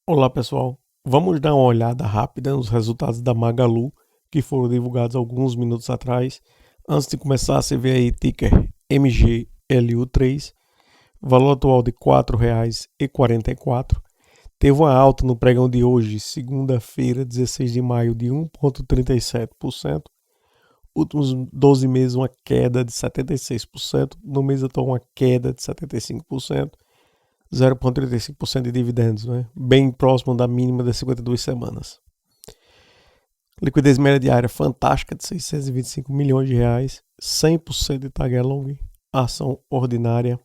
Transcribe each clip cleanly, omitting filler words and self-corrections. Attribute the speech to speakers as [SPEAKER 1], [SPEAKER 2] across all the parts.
[SPEAKER 1] Olá pessoal, vamos dar uma olhada rápida nos resultados da Magalu que foram divulgados alguns minutos atrás. Antes de começar, você vê aí ticker MGLU3, valor atual de R$ 4,44. Teve uma alta no pregão de hoje, segunda-feira, 16 de maio, de 1,37%. Últimos 12 meses, uma queda de 76%. No mês atual, uma queda de 75%. 0,35% de dividendos, né? Bem próximo da mínima das 52 semanas. Liquidez média diária fantástica de 625 milhões de reais, 100% de tag along, ação ordinária.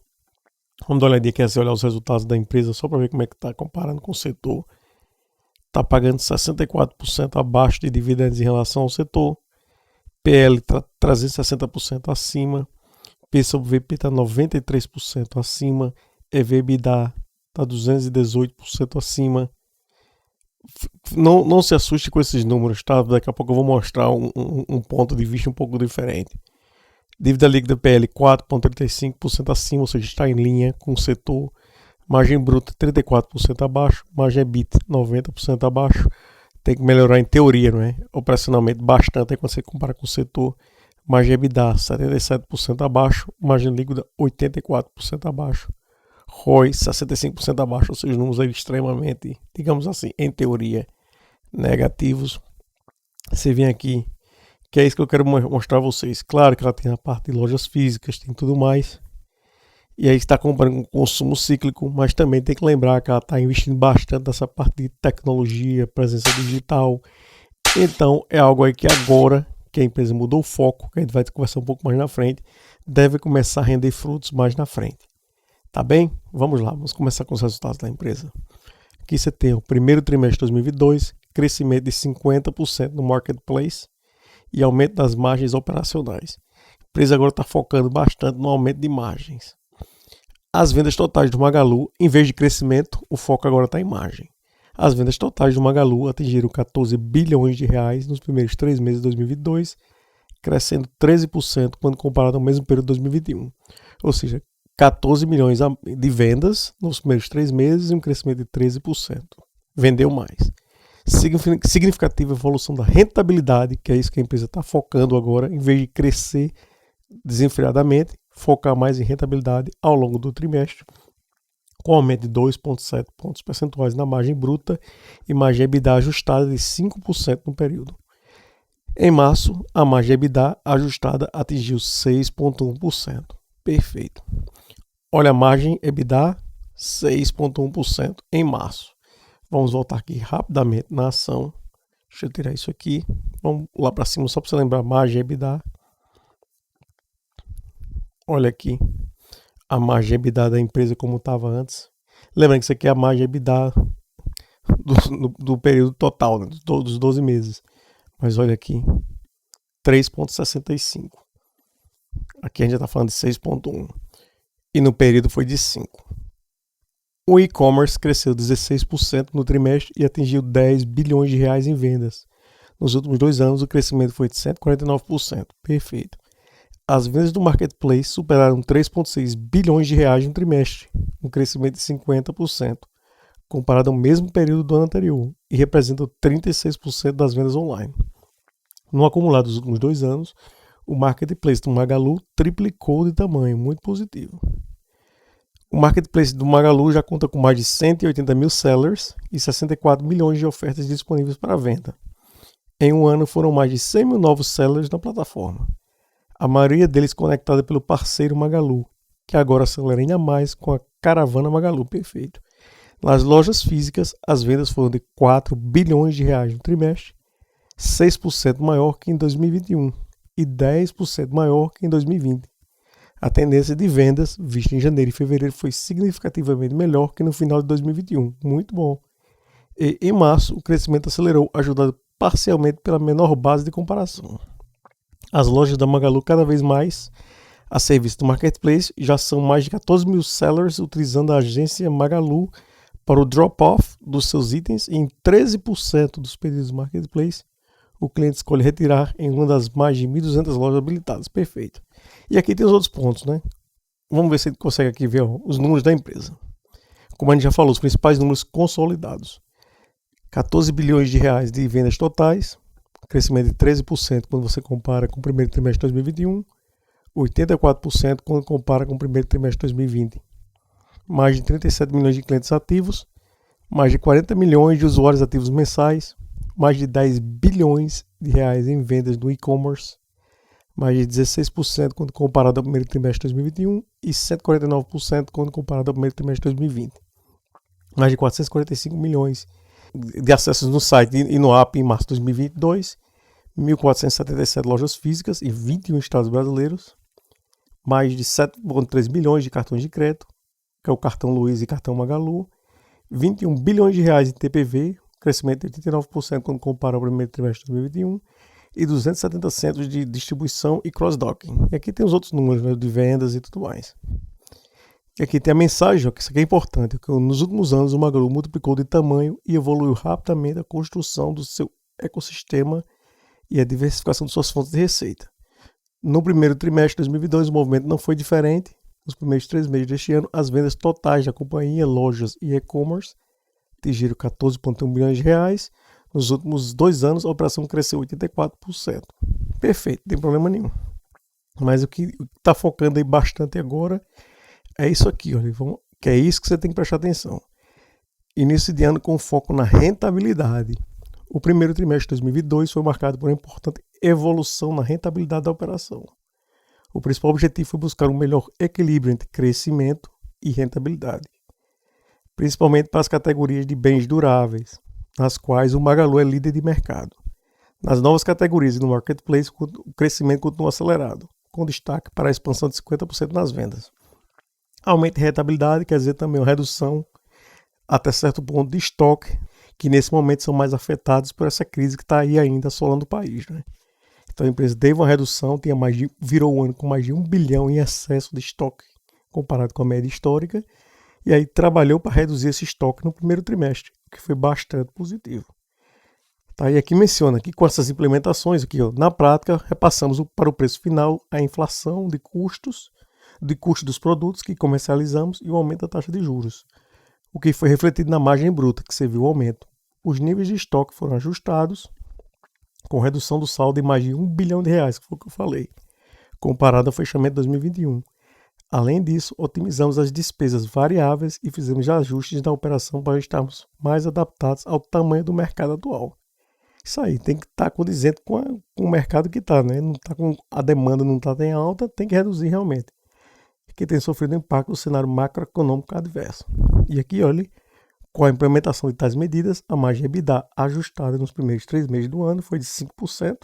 [SPEAKER 1] Vamos dar uma olhadinha aqui, assim, olhar os resultados da empresa só para ver como é que está comparando com o setor. Está pagando 64% abaixo de dividendos em relação ao setor. PL está 360% acima. P sobre VP está 93% acima. EV/EBITDA está 218% acima. Não se assuste com esses números, tá? Daqui a pouco eu vou mostrar um ponto de vista um pouco diferente. Dívida líquida PL 4,35% acima, ou seja, está em linha com o setor. Margem bruta 34% abaixo. Margem EBIT 90% abaixo. Tem que melhorar em teoria, não é? Operacionalmente bastante aí quando você compara com o setor. Margem EBITDA 77% abaixo. Margem líquida 84% abaixo. ROI 65% abaixo, ou seja, números aí extremamente, digamos assim, em teoria, negativos. Você vem aqui, que é isso que eu quero mostrar a vocês. Claro que ela tem a parte de lojas físicas, tem tudo mais. E aí está comparando com consumo cíclico, mas também tem que lembrar que ela está investindo bastante nessa parte de tecnologia, presença digital. Então é algo aí que agora, que a empresa mudou o foco, que a gente vai conversar um pouco mais na frente, deve começar a render frutos mais na frente. Tá bem? Vamos lá, vamos começar com os resultados da empresa. Aqui você tem o primeiro trimestre de 2022, crescimento de 50% no marketplace e aumento das margens operacionais. A empresa agora está focando bastante no aumento de margens. As vendas totais do Magalu, em vez de crescimento, o foco agora está em margem. As vendas totais do Magalu atingiram 14 bilhões de reais nos primeiros 3 meses de 2022, crescendo 13% quando comparado ao mesmo período de 2021. Ou seja, 14 milhões de vendas nos primeiros 3 meses e um crescimento de 13%. Vendeu mais. Significativa evolução da rentabilidade, que é isso que a empresa está focando agora, em vez de crescer desenfreadamente, focar mais em rentabilidade ao longo do trimestre, com aumento de 2,7 pontos percentuais na margem bruta e margem EBITDA ajustada de 5% no período. Em março, a margem EBITDA ajustada atingiu 6,1%. Perfeito. Olha a margem EBITDA, 6,1% em março. Vamos voltar aqui rapidamente na ação. Deixa eu tirar isso aqui. Vamos lá para cima só para você lembrar. Margem EBITDA. Olha aqui a margem EBITDA da empresa como estava antes. Lembrando que isso aqui é a margem EBITDA do período total, né, dos 12 meses. Mas olha aqui, 3,65. Aqui a gente já está falando de 6,1. E no período foi de 5. O e-commerce cresceu 16% no trimestre e atingiu 10 bilhões de reais em vendas. Nos últimos 2 anos, o crescimento foi de 149%. Perfeito. As vendas do marketplace superaram 3,6 bilhões de reais no trimestre, um crescimento de 50%, comparado ao mesmo período do ano anterior, e representam 36% das vendas online. No acumulado dos últimos 2 anos, o marketplace do Magalu triplicou de tamanho, muito positivo. O marketplace do Magalu já conta com mais de 180 mil sellers e 64 milhões de ofertas disponíveis para venda. Em um ano foram mais de 100 mil novos sellers na plataforma. A maioria deles conectada pelo parceiro Magalu, que agora acelera ainda mais com a caravana Magalu. Perfeito. Nas lojas físicas, as vendas foram de 4 bilhões de reais no trimestre, 6% maior que em 2021 e 10% maior que em 2020. A tendência de vendas, vista em janeiro e fevereiro, foi significativamente melhor que no final de 2021. Muito bom. E em março, o crescimento acelerou, ajudado parcialmente pela menor base de comparação. As lojas da Magalu, cada vez mais a serviço do marketplace, já são mais de 14 mil sellers utilizando a agência Magalu para o drop-off dos seus itens e em 13% dos pedidos do marketplace o cliente escolhe retirar em uma das mais de 1.200 lojas habilitadas. Perfeito. E aqui tem os outros pontos, né? Vamos ver se a gente consegue aqui ver os números da empresa. Como a gente já falou, os principais números consolidados. 14 bilhões de reais de vendas totais, crescimento de 13% quando você compara com o primeiro trimestre de 2021, 84% quando compara com o primeiro trimestre de 2020. Mais de 37 milhões de clientes ativos, mais de 40 milhões de usuários ativos mensais, mais de 10 bilhões de reais em vendas no e-commerce, mais de 16% quando comparado ao primeiro trimestre de 2021 e 149% quando comparado ao primeiro trimestre de 2020. Mais de 445 milhões de acessos no site e no app em março de 2022, 1.477 lojas físicas em 21 estados brasileiros, mais de 7,3 bilhões de cartões de crédito, que é o cartão Luiza e cartão Magalu, 21 bilhões de reais em TPV, crescimento de 89% quando compara ao primeiro trimestre de 2021, e 270 centros de distribuição e cross-docking. E aqui tem os outros números, né, de vendas e tudo mais. E aqui tem a mensagem, ó, que isso aqui é importante, que nos últimos anos o Magalu multiplicou de tamanho e evoluiu rapidamente a construção do seu ecossistema e a diversificação de suas fontes de receita. No primeiro trimestre de 2022 o movimento não foi diferente. Nos primeiros 3 meses deste ano, as vendas totais da companhia, lojas e e-commerce atingiram 14,1 bilhões de reais. Nos últimos 2 anos, a operação cresceu 84%. Perfeito, não tem problema nenhum. Mas o que está focando aí bastante agora é isso aqui, olha, que é isso que você tem que prestar atenção. Início de ano com foco na rentabilidade. O primeiro trimestre de 2022 foi marcado por uma importante evolução na rentabilidade da operação. O principal objetivo foi buscar um melhor equilíbrio entre crescimento e rentabilidade, principalmente para as categorias de bens duráveis, nas quais o Magalu é líder de mercado. Nas novas categorias e no marketplace, o crescimento continua acelerado, com destaque para a expansão de 50% nas vendas. Aumento de rentabilidade quer dizer também uma redução até certo ponto de estoque, que nesse momento são mais afetados por essa crise que está aí ainda assolando o país, né? Então a empresa teve uma redução, virou o ano com mais de 1 bilhão em excesso de estoque, comparado com a média histórica, e aí trabalhou para reduzir esse estoque no primeiro trimestre, o que foi bastante positivo. Tá, e aqui menciona que com essas implementações, aqui, ó, na prática, repassamos para o preço final a inflação de custo dos produtos que comercializamos e o aumento da taxa de juros, o que foi refletido na margem bruta, que você viu o aumento. Os níveis de estoque foram ajustados, com redução do saldo em mais de 1 bilhão de reais, que foi o que eu falei, comparado ao fechamento de 2021. Além disso, otimizamos as despesas variáveis e fizemos ajustes na operação para estarmos mais adaptados ao tamanho do mercado atual. Isso aí, tem que estar condizente com o mercado que está, né? Não tá com a demanda não está em alta, tem que reduzir realmente, que tem sofrido impacto do cenário macroeconômico adverso. E aqui, olha, com a implementação de tais medidas, a margem EBITDA ajustada nos primeiros 3 meses do ano foi de 5%,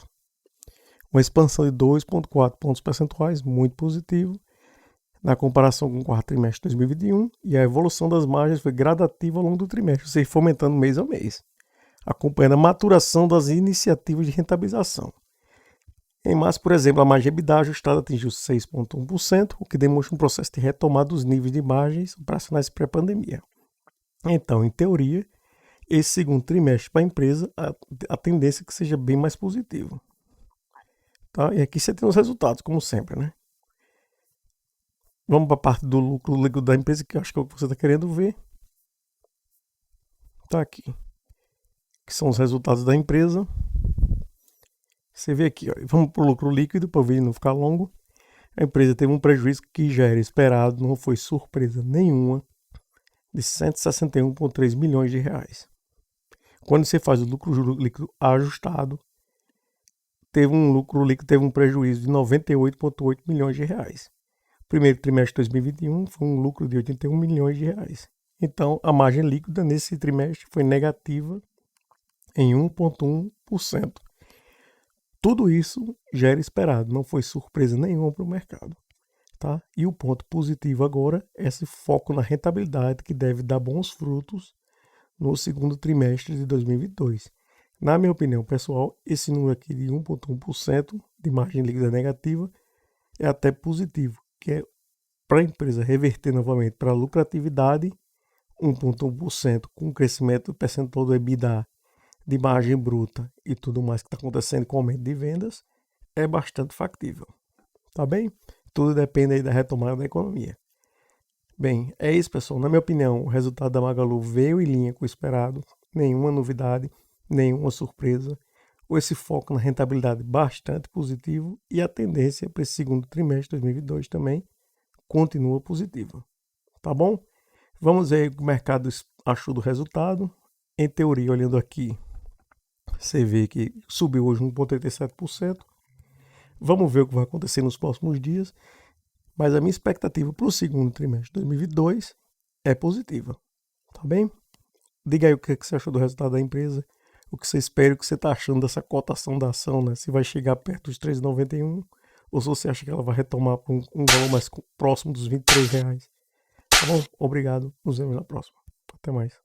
[SPEAKER 1] uma expansão de 2,4 pontos percentuais, muito positivo, na comparação com o quarto trimestre de 2021, e a evolução das margens foi gradativa ao longo do trimestre, ou seja, fomentando mês a mês, acompanhando a maturação das iniciativas de rentabilização. Em março, por exemplo, a margem EBITDA ajustada atingiu 6,1%, o que demonstra um processo de retomada dos níveis de margens operacionais pré-pandemia. Então, em teoria, esse segundo trimestre para a empresa, a tendência é que seja bem mais positivo. Tá? E aqui você tem os resultados, como sempre, né? Vamos para a parte do lucro líquido da empresa, que eu acho que é o que você está querendo ver. Tá aqui. Que são os resultados da empresa. Você vê aqui, ó, vamos para o lucro líquido, para o vídeo não ficar longo. A empresa teve um prejuízo que já era esperado, não foi surpresa nenhuma, de 161,3 milhões de reais. Quando você faz o lucro líquido ajustado, teve um prejuízo de 98,8 milhões de reais. Primeiro trimestre de 2021 foi um lucro de 81 milhões de reais. Então, a margem líquida nesse trimestre foi negativa em 1,1%. Tudo isso já era esperado, não foi surpresa nenhuma para o mercado. Tá? E o ponto positivo agora é esse foco na rentabilidade que deve dar bons frutos no segundo trimestre de 2022. Na minha opinião pessoal, esse número aqui de 1,1% de margem líquida negativa é até positivo, que é para a empresa reverter novamente para a lucratividade, 1,1% com o crescimento percentual do EBITDA, de margem bruta e tudo mais que está acontecendo com o aumento de vendas, é bastante factível. Tá bem? Tudo depende aí da retomada da economia. Bem, é isso, pessoal. Na minha opinião, o resultado da Magalu veio em linha com o esperado. nenhuma novidade, nenhuma surpresa. Esse foco na rentabilidade bastante positivo e a tendência para esse segundo trimestre de 2022 também continua positiva. Tá bom? Vamos ver o que o mercado achou do resultado. Em teoria, olhando aqui, você vê que subiu hoje 1,87%. Vamos ver o que vai acontecer nos próximos dias. Mas a minha expectativa para o segundo trimestre de 2022 é positiva. Tá bem? Diga aí o que você achou do resultado da empresa, o que você espera, o que você está achando dessa cotação da ação, né? Se vai chegar perto dos 3,91 ou se você acha que ela vai retomar para um valor mais próximo dos R$ 23. Tá bom? Obrigado. Nos vemos na próxima. Até mais.